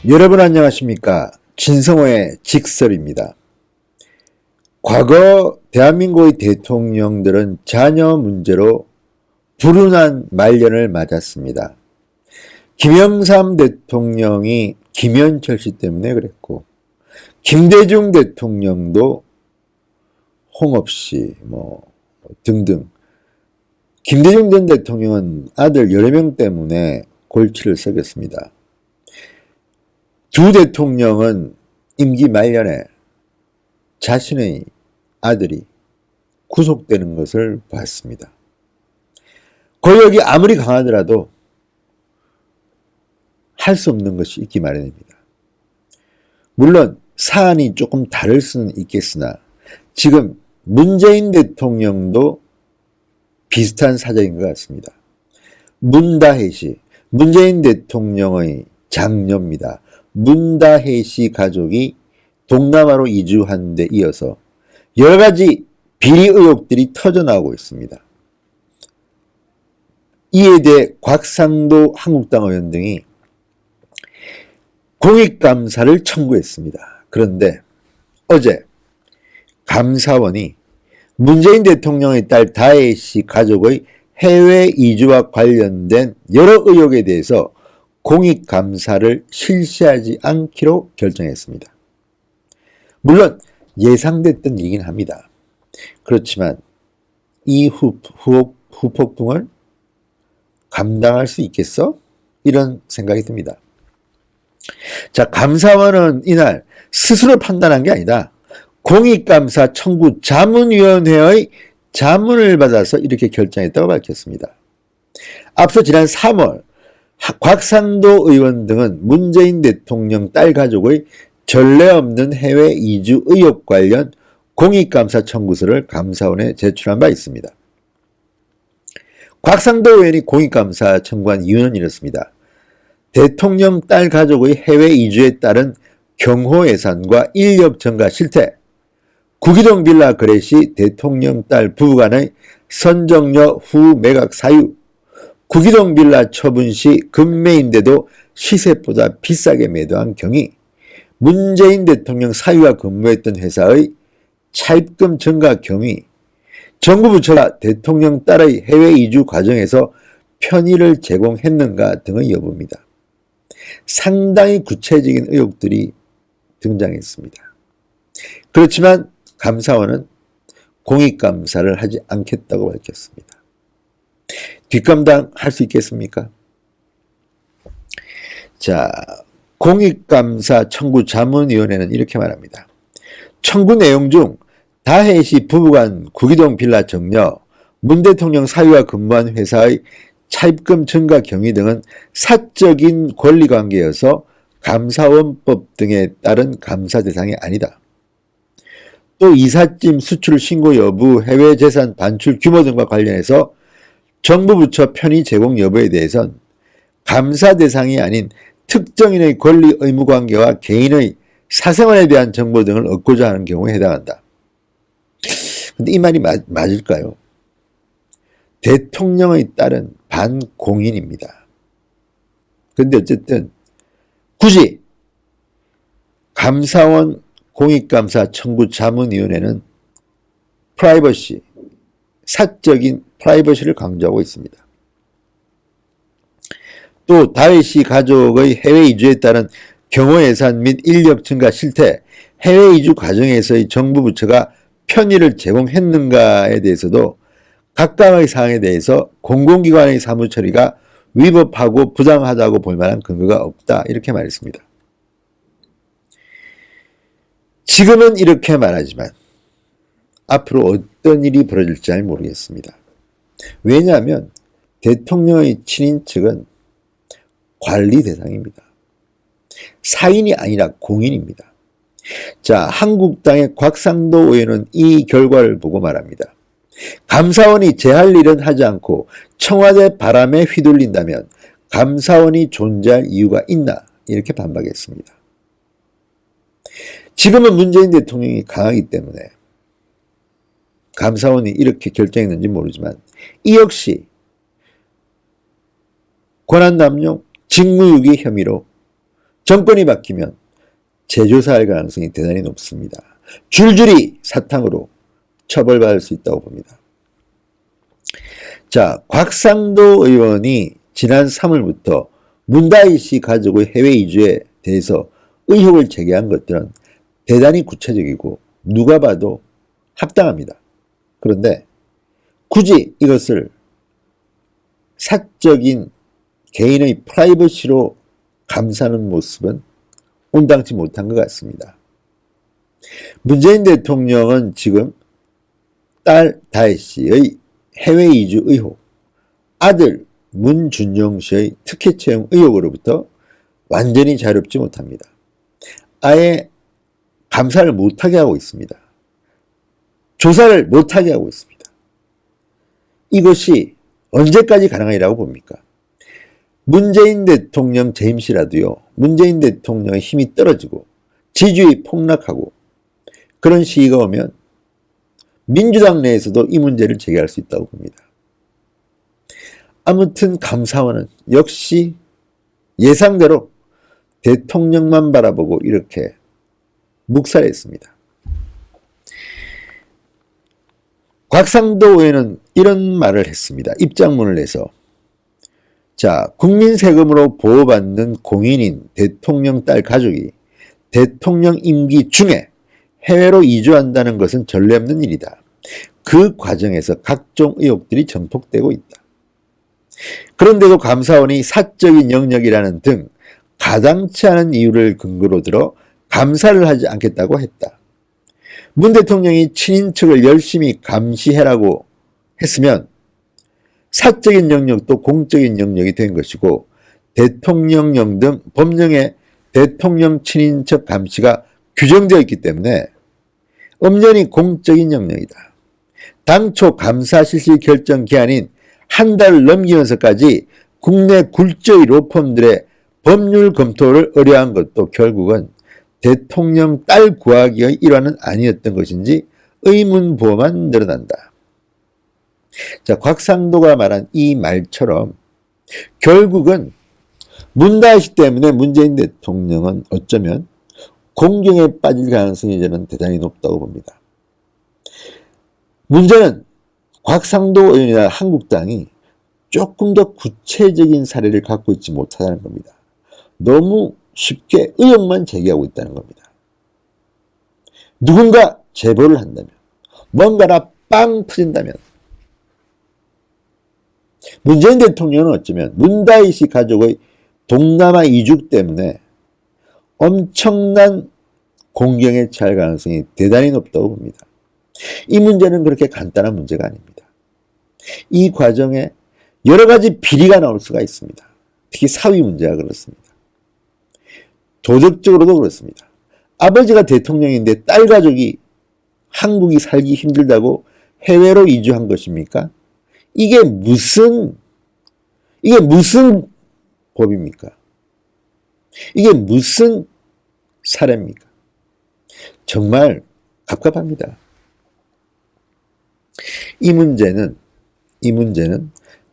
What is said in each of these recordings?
여러분 안녕하십니까? 진성호의 직설입니다. 과거 대한민국의 대통령들은 자녀 문제로 불운한 말년을 맞았습니다. 김영삼 대통령이 김현철 씨 때문에 그랬고, 김대중 대통령도 홍업 씨 등등. 김대중 전 대통령은 아들 여러 명 때문에 골치를 썩였습니다. 두 대통령은 임기 말년에 자신의 아들이 구속되는 것을 봤습니다. 권력이 아무리 강하더라도 할 수 없는 것이 있기 마련입니다. 물론 사안이 조금 다를 수는 있겠으나 지금 문재인 대통령도 비슷한 사정인 것 같습니다. 문다혜 씨, 문재인 대통령의 장녀입니다. 문다혜 씨 가족이 동남아로 이주한 데 이어서 여러 가지 비리 의혹들이 터져나오고 있습니다. 이에 대해 곽상도 한국당 의원 등이 공익감사를 청구했습니다. 그런데 어제 감사원이 문재인 대통령의 딸 다혜 씨 가족의 해외 이주와 관련된 여러 의혹에 대해서 공익감사를 실시하지 않기로 결정했습니다. 물론 예상됐던 일이긴 합니다. 그렇지만 이 후폭풍을 감당할 수 있겠어? 이런 생각이 듭니다. 자, 감사원은 이날 스스로 판단한 게 아니다. 공익감사 청구 자문위원회의 자문을 받아서 이렇게 결정했다고 밝혔습니다. 앞서 지난 3월 곽상도 의원 등은 문재인 대통령 딸 가족의 전례 없는 해외 이주 의혹 관련 공익감사 청구서를 감사원에 제출한 바 있습니다. 곽상도 의원이 공익감사 청구한 이유는 이렇습니다. 대통령 딸 가족의 해외 이주에 따른 경호 예산과 인력 증가 실태, 구기동 빌라 거래 시 대통령 딸 부부간의 선정녀 후 매각 사유, 구기동 빌라 처분 시 급매인데도 시세보다 비싸게 매도한 경위, 문재인 대통령 사유와 근무했던 회사의 차입금 증가 경위, 정부 부처가 대통령 딸의 해외 이주 과정에서 편의를 제공했는가 등의 여부입니다. 상당히 구체적인 의혹들이 등장했습니다. 그렇지만 감사원은 공익감사를 하지 않겠다고 밝혔습니다. 뒷감당 할 수 있겠습니까? 자, 공익감사 청구 자문위원회는 이렇게 말합니다. 청구 내용 중 다혜 씨 부부간 구기동 빌라 정려, 문 대통령 사유와 근무한 회사의 차입금 증가 경위 등은 사적인 권리관계여서 감사원법 등에 따른 감사 대상이 아니다. 또 이삿짐 수출 신고 여부, 해외 재산 반출 규모 등과 관련해서 정부 부처 편의 제공 여부에 대해선 감사 대상이 아닌 특정인의 권리 의무 관계와 개인의 사생활에 대한 정보 등을 얻고자 하는 경우에 해당한다. 근데 이 말이 맞을까요? 대통령의 딸은 반공인입니다. 근데 어쨌든 굳이 감사원 공익감사 청구 자문위원회는 프라이버시, 사적인 프라이버시를 강조하고 있습니다. 또 다혜 씨 가족의 해외 이주에 따른 경호 예산 및 인력 증가 실태, 해외 이주 과정에서의 정부 부처가 편의를 제공했는가에 대해서도 각각의 사항에 대해서 공공기관의 사무 처리가 위법하고 부당하다고 볼 만한 근거가 없다. 이렇게 말했습니다. 지금은 이렇게 말하지만 앞으로 어떤 일이 벌어질지 잘 모르겠습니다. 왜냐하면 대통령의 친인척은 관리 대상입니다. 사인이 아니라 공인입니다. 자, 한국당의 곽상도 의원은 이 결과를 보고 말합니다. 감사원이 제할 일은 하지 않고 청와대 바람에 휘둘린다면 감사원이 존재할 이유가 있나? 이렇게 반박했습니다. 지금은 문재인 대통령이 강하기 때문에 감사원이 이렇게 결정했는지 모르지만 이 역시 권한남용, 직무유기 혐의로 정권이 바뀌면 재조사할 가능성이 대단히 높습니다. 줄줄이 사탕으로 처벌받을 수 있다고 봅니다. 자, 곽상도 의원이 지난 3월부터 문다희 씨 가족의 해외 이주에 대해서 의혹을 제기한 것들은 대단히 구체적이고 누가 봐도 합당합니다. 그런데 굳이 이것을 사적인 개인의 프라이버시로 감싸는 모습은 온당치 못한 것 같습니다. 문재인 대통령은 지금 딸 다혜 씨의 해외 이주 의혹, 아들 문준용 씨의 특혜 채용 의혹으로부터 완전히 자유롭지 못합니다. 아예 감사를 못하게 하고 있습니다. 조사를 못하게 하고 있습니다. 이것이 언제까지 가능하리라고 봅니까? 문재인 대통령 재임시라도요, 문재인 대통령의 힘이 떨어지고 지지율이 폭락하고 그런 시기가 오면 민주당 내에서도 이 문제를 제기할 수 있다고 봅니다. 아무튼 감사원은 역시 예상대로 대통령만 바라보고 이렇게 묵살했습니다. 곽상도 의원은 이런 말을 했습니다. 입장문을 내서 자, 국민 세금으로 보호받는 공인인 대통령 딸 가족이 대통령 임기 중에 해외로 이주한다는 것은 전례 없는 일이다. 그 과정에서 각종 의혹들이 전폭되고 있다. 그런데도 감사원이 사적인 영역이라는 등 가당치 않은 이유를 근거로 들어 감사를 하지 않겠다고 했다. 문 대통령이 친인척을 열심히 감시해라고 했으면 사적인 영역도 공적인 영역이 된 것이고 대통령령 등 법령에 대통령 친인척 감시가 규정되어 있기 때문에 엄연히 공적인 영역이다. 당초 감사 실시 결정 기한인 한 달을 넘기면서까지 국내 굴지의 로펌들의 법률 검토를 의뢰한 것도 결국은 대통령 딸 구하기의 일환은 아니었던 것인지 의문부호만 늘어난다. 자, 곽상도가 말한 이 말처럼 결국은 문다희 씨 때문에 문재인 대통령은 어쩌면 공경에 빠질 가능성이 저는 대단히 높다고 봅니다. 문제는 곽상도 의원이나 한국당이 조금 더 구체적인 사례를 갖고 있지 못하다는 겁니다. 너무 쉽게 의혹만 제기하고 있다는 겁니다. 누군가 제보를 한다면, 뭔가가 빵 터진다면 문재인 대통령은 어쩌면 문다희 씨 가족의 동남아 이주 때문에 엄청난 공경에 처할 가능성이 대단히 높다고 봅니다. 이 문제는 그렇게 간단한 문제가 아닙니다. 이 과정에 여러 가지 비리가 나올 수가 있습니다. 특히 사위 문제가 그렇습니다. 도덕적으로도 그렇습니다. 아버지가 대통령인데 딸 가족이 한국이 살기 힘들다고 해외로 이주한 것입니까? 이게 무슨 법입니까? 이게 무슨 사례입니까? 정말 갑갑합니다. 이 문제는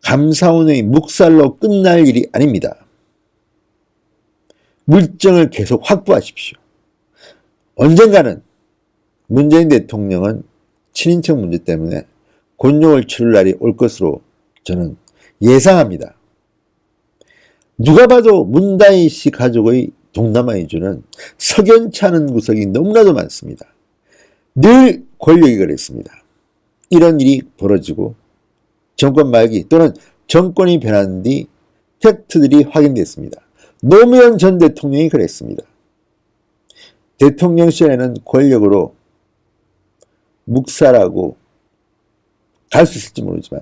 감사원의 묵살로 끝날 일이 아닙니다. 물증을 계속 확보하십시오. 언젠가는 문재인 대통령은 친인척 문제 때문에 곤욕을 치를 날이 올 것으로 저는 예상합니다. 누가 봐도 문다희 씨 가족의 동남아 이주는 석연치 않은 구석이 너무나도 많습니다. 늘 권력이 그랬습니다. 이런 일이 벌어지고 정권 말기 또는 정권이 변한 뒤 팩트들이 확인됐습니다. 노무현 전 대통령이 그랬습니다. 대통령 시절에는 권력으로 묵살하고 갈 수 있을지 모르지만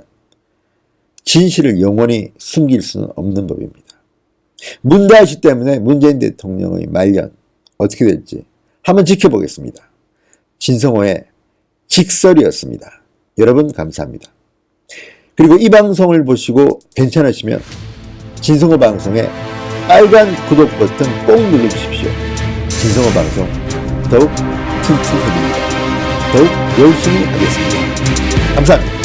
진실을 영원히 숨길 수는 없는 법입니다. 문다희 씨 때문에 문재인 대통령의 말년 어떻게 될지 한번 지켜보겠습니다. 진성호의 직설이었습니다. 여러분 감사합니다. 그리고 이 방송을 보시고 괜찮으시면 진성호 방송에 빨간 구독 버튼 꼭 눌러주십시오. 진성호 방송 더욱 튼튼해집니다. 더욱 열심히 하겠습니다. 감사합니다.